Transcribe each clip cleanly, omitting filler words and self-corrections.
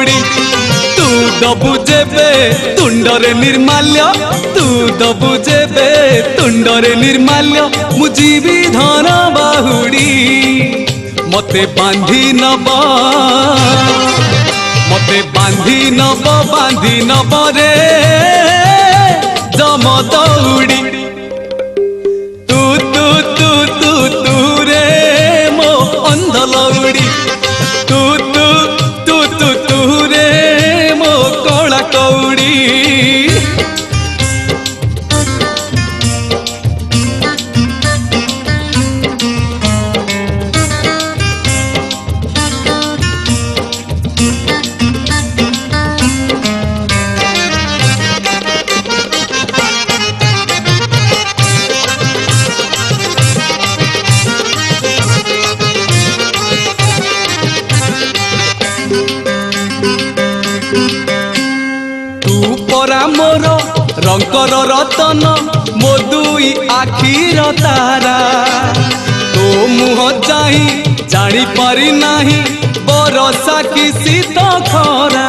दौड़ी तू दबु जेबे तुंडरे निर्माल्य तू दबु जेबे तुंडरे निर्माल्य मुझीबी धन बाहुड़ी मते बांधी नब रे जम दौड़ी तू तू तू तू तू रे मो अंध लौड़ी तू तू तू तू तू रे मो कला कौड़ी मोर रंकर रतन मो दुई आखिर तारा तो मुह चाही जानी पारी नाही बरसा की शीत खरा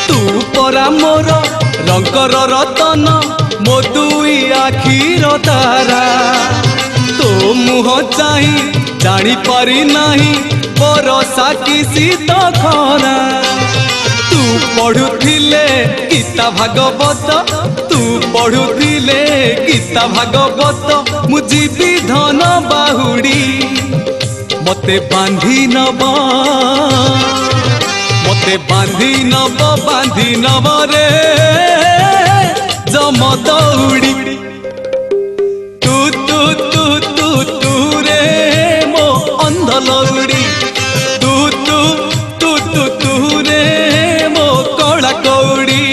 तू परा मोर रंकर रतन मो दुई आखिर तारा तो मुह चाही जानी पारी नाही बरसा की शीत खरा तू पढ़ुथिले गीता भागवत तू पढ़ुथिले गीता भागवत मुझीबी धन बाहुड़ी मते बांधी नब रे जम दौड़ी तू तू तू तू तू रे मो अंध लौड़ी तू तू तू तू तू रे मो कला कौड़ी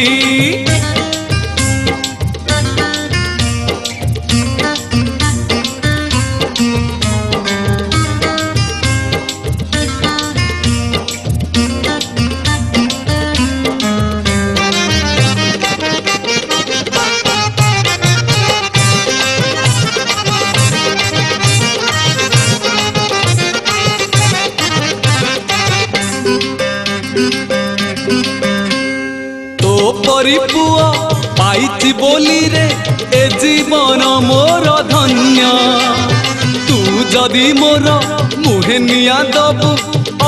परी पुआ पाइछि बोली रे ए जीवन मोर धन्य तू जदि मोर मुहे निया दबु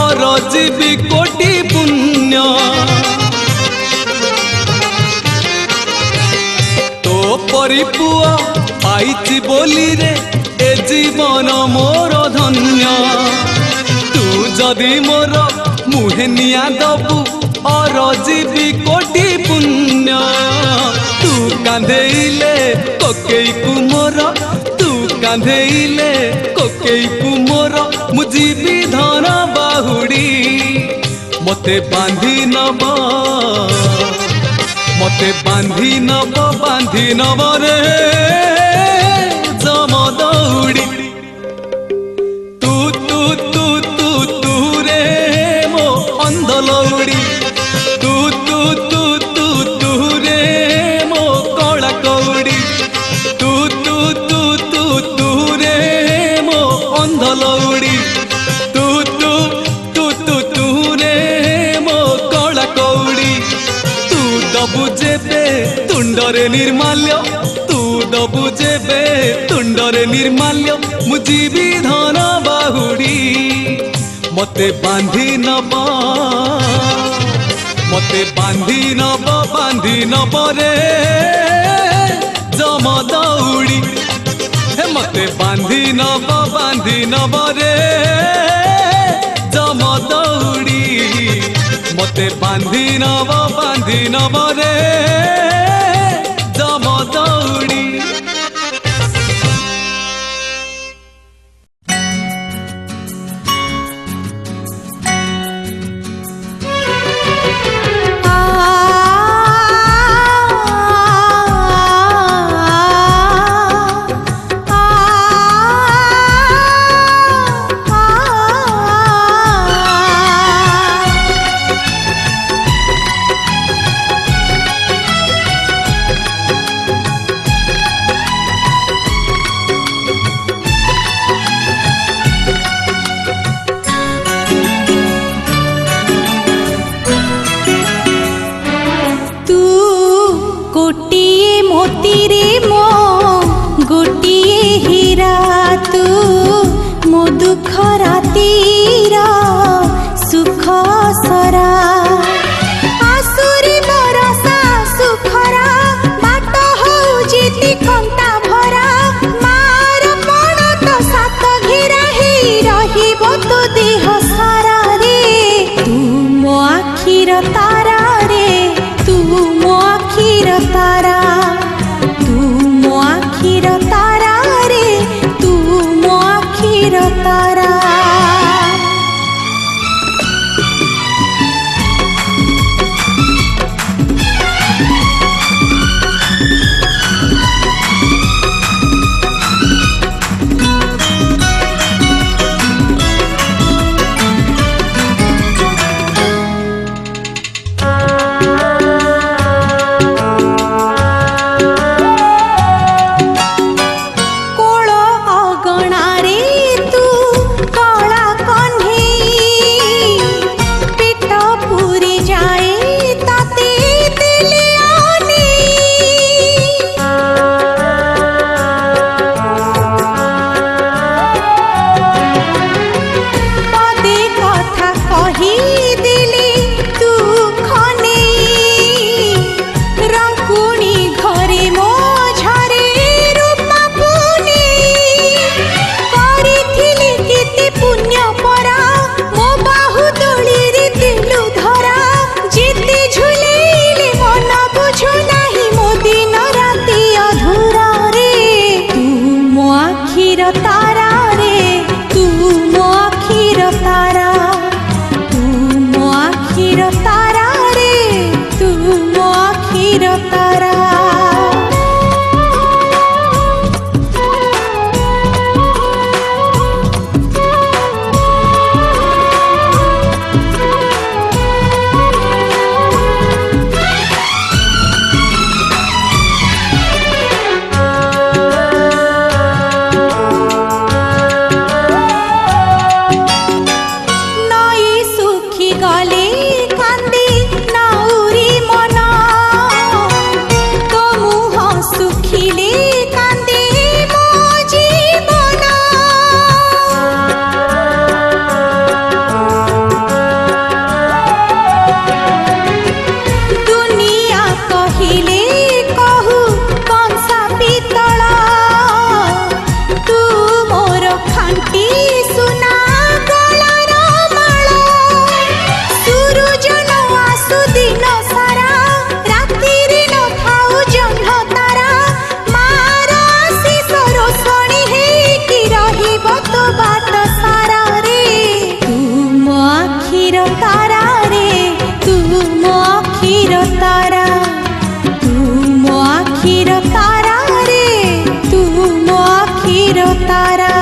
और जीवी कोटि पुण्य तो परी पुआ पाइछि बोली रे ए जीवन मोर धन्य तू जदि मोर मुहे निया दबु और जीवी कोटि पुण्य तू कांधेइले कोकेई कुमोर तू कांधेइले कोकेई कुमोर मुझीबी धन बाहुड़ी मते बांधी नब रे जम दौड़ी तू तू तू तू तू रे मो अंध लौड़ी तू तू तू तू तू रे मो कला कौड़ी तू तू तू तू तू रे मो अंध लौड़ी तू तू तू तू तू रे मो कला कौड़ी तू दबु जेबे तुंडरे निर्माल्य तू दबु जेबे तुंडरे निर्माल्य मुझीबी धन बाहुड़ी मते बांधी नब रे जम दौड़ी हे मते बांधी नब रे जम दौड़ी मते बांधी नब रे जम दौड़ी तारा तू मो आखिर तारा रे तू मो आखिर तारा